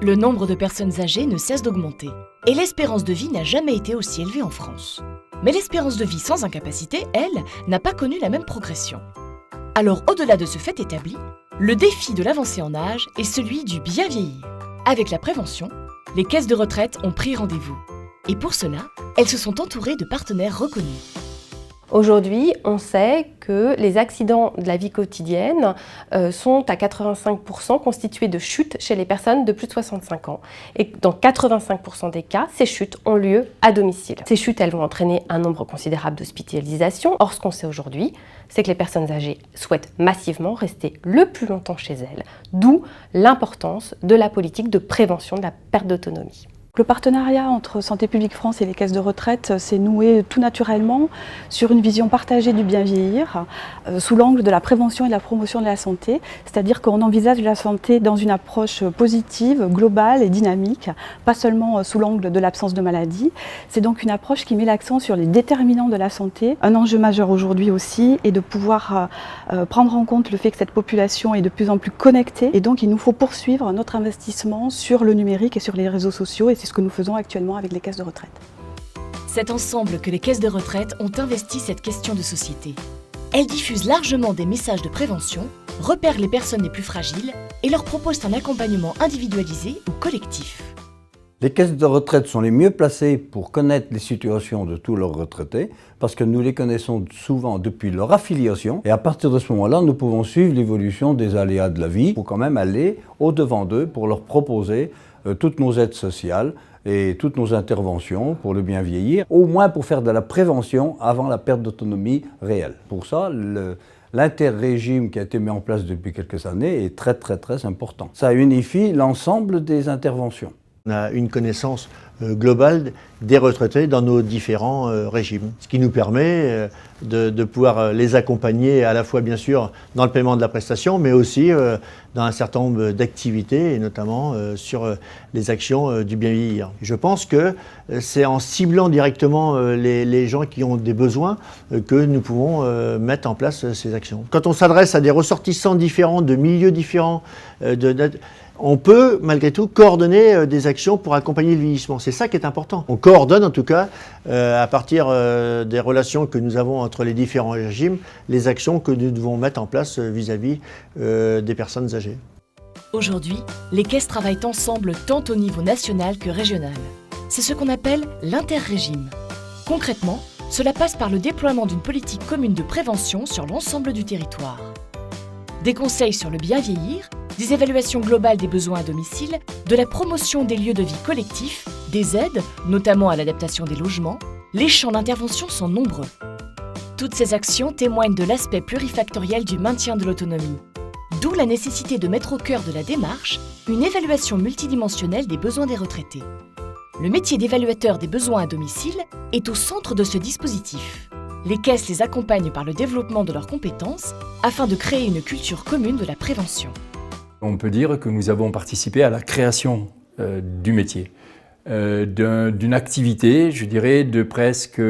Le nombre de personnes âgées ne cesse d'augmenter et l'espérance de vie n'a jamais été aussi élevée en France. Mais l'espérance de vie sans incapacité, elle, n'a pas connu la même progression. Alors au-delà de ce fait établi, le défi de l'avancée en âge est celui du bien vieillir. Avec la prévention, les caisses de retraite ont pris rendez-vous. Et pour cela, elles se sont entourées de partenaires reconnus. Aujourd'hui, on sait que les accidents de la vie quotidienne sont à 85% constitués de chutes chez les personnes de plus de 65 ans. Et dans 85% des cas, ces chutes ont lieu à domicile. Ces chutes, elles vont entraîner un nombre considérable d'hospitalisations. Or, ce qu'on sait aujourd'hui, c'est que les personnes âgées souhaitent massivement rester le plus longtemps chez elles, d'où l'importance de la politique de prévention de la perte d'autonomie. Le partenariat entre Santé publique France et les caisses de retraite s'est noué tout naturellement sur une vision partagée du bien vieillir, sous l'angle de la prévention et de la promotion de la santé, c'est-à-dire qu'on envisage la santé dans une approche positive, globale et dynamique, pas seulement sous l'angle de l'absence de maladie. C'est donc une approche qui met l'accent sur les déterminants de la santé. Un enjeu majeur aujourd'hui aussi est de pouvoir prendre en compte le fait que cette population est de plus en plus connectée et donc il nous faut poursuivre notre investissement sur le numérique et sur les réseaux sociaux. Et c'est ce que nous faisons actuellement avec les caisses de retraite. C'est ensemble que les caisses de retraite ont investi cette question de société. Elles diffusent largement des messages de prévention, repèrent les personnes les plus fragiles et leur proposent un accompagnement individualisé ou collectif. Les caisses de retraite sont les mieux placées pour connaître les situations de tous leurs retraités parce que nous les connaissons souvent depuis leur affiliation et à partir de ce moment-là, nous pouvons suivre l'évolution des aléas de la vie pour quand même aller au-devant d'eux pour leur proposer toutes nos aides sociales et toutes nos interventions pour le bien vieillir, au moins pour faire de la prévention avant la perte d'autonomie réelle. Pour ça, l'interrégime qui a été mis en place depuis quelques années est très important. Ça unifie l'ensemble des interventions. On a une connaissance globale des retraités dans nos différents régimes, ce qui nous permet de pouvoir les accompagner à la fois bien sûr dans le paiement de la prestation, mais aussi dans un certain nombre d'activités et notamment sur les actions du bien vieillir. Je pense que c'est en ciblant directement les gens qui ont des besoins que nous pouvons mettre en place ces actions. Quand on s'adresse à des ressortissants différents, de milieux différents, on peut, malgré tout, coordonner des actions pour accompagner le vieillissement. C'est ça qui est important. On coordonne, en tout cas, à partir des relations que nous avons entre les différents régimes, les actions que nous devons mettre en place vis-à-vis des personnes âgées. Aujourd'hui, les caisses travaillent ensemble tant au niveau national que régional. C'est ce qu'on appelle l'interrégime. Concrètement, cela passe par le déploiement d'une politique commune de prévention sur l'ensemble du territoire. Des conseils sur le bien vieillir, des évaluations globales des besoins à domicile, de la promotion des lieux de vie collectifs, des aides, notamment à l'adaptation des logements, les champs d'intervention sont nombreux. Toutes ces actions témoignent de l'aspect plurifactoriel du maintien de l'autonomie. D'où la nécessité de mettre au cœur de la démarche une évaluation multidimensionnelle des besoins des retraités. Le métier d'évaluateur des besoins à domicile est au centre de ce dispositif. Les caisses les accompagnent par le développement de leurs compétences afin de créer une culture commune de la prévention. On peut dire que nous avons participé à la création du métier, d'une activité, je dirais, de presque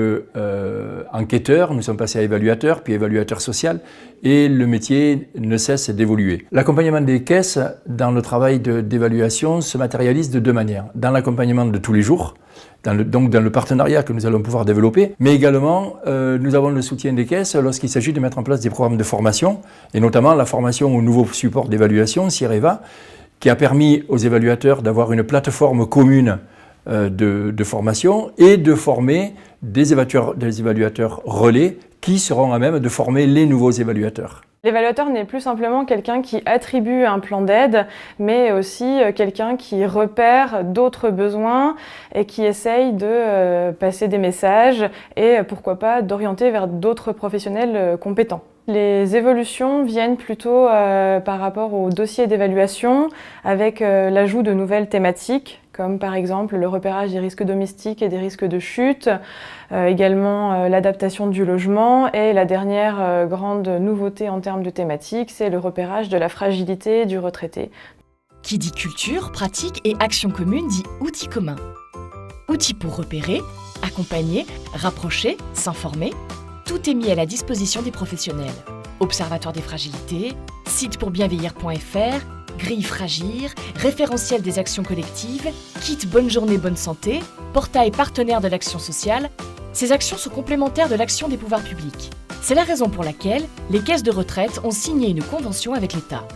enquêteur. Nous sommes passés à évaluateur, puis évaluateur social, et le métier ne cesse d'évoluer. L'accompagnement des caisses dans le travail d'évaluation se matérialise de deux manières. Dans l'accompagnement de tous les jours, donc dans le partenariat que nous allons pouvoir développer, mais également nous avons le soutien des caisses lorsqu'il s'agit de mettre en place des programmes de formation, et notamment la formation au nouveau support d'évaluation, CIREVA, qui a permis aux évaluateurs d'avoir une plateforme commune de formation et de former des évaluateurs relais qui seront à même de former les nouveaux évaluateurs. L'évaluateur n'est plus simplement quelqu'un qui attribue un plan d'aide, mais aussi quelqu'un qui repère d'autres besoins et qui essaye de passer des messages et pourquoi pas d'orienter vers d'autres professionnels compétents. Les évolutions viennent plutôt par rapport au dossier d'évaluation avec l'ajout de nouvelles thématiques comme par exemple le repérage des risques domestiques et des risques de chute, également l'adaptation du logement et la dernière grande nouveauté en termes de thématiques, c'est le repérage de la fragilité du retraité. Qui dit culture, pratique et action commune dit outils communs. Outils pour repérer, accompagner, rapprocher, s'informer, tout est mis à la disposition des professionnels. Observatoire des fragilités, site pour bienvieillir.fr, grille Fragir, référentiel des actions collectives, kit Bonne Journée Bonne Santé, portail partenaire de l'action sociale, ces actions sont complémentaires de l'action des pouvoirs publics. C'est la raison pour laquelle les caisses de retraite ont signé une convention avec l'État.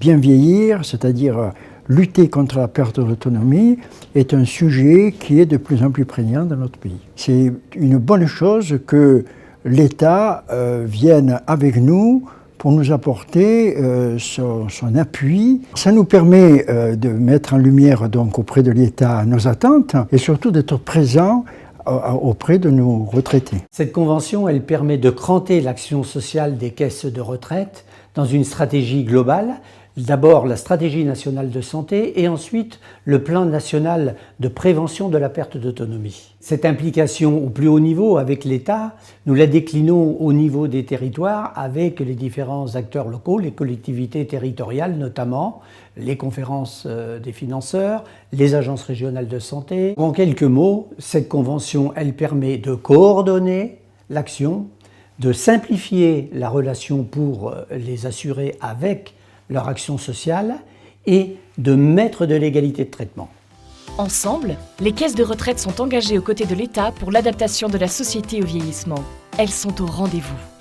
Bien vieillir, c'est-à-dire lutter contre la perte d'autonomie, est un sujet qui est de plus en plus prégnant dans notre pays. C'est une bonne chose que l'État vienne avec nous pour nous apporter son appui. Ça nous permet de mettre en lumière donc auprès de l'État nos attentes et surtout d'être présents auprès de nos retraités. Cette convention, elle permet de cranter l'action sociale des caisses de retraite dans une stratégie globale. D'abord la stratégie nationale de santé et ensuite le plan national de prévention de la perte d'autonomie. Cette implication au plus haut niveau avec l'État, nous la déclinons au niveau des territoires avec les différents acteurs locaux, les collectivités territoriales notamment, les conférences des financeurs, les agences régionales de santé. En quelques mots, cette convention, elle permet de coordonner l'action, de simplifier la relation pour les assurés avec leur action sociale et de mettre de l'égalité de traitement. Ensemble, les caisses de retraite sont engagées aux côtés de l'État pour l'adaptation de la société au vieillissement. Elles sont au rendez-vous.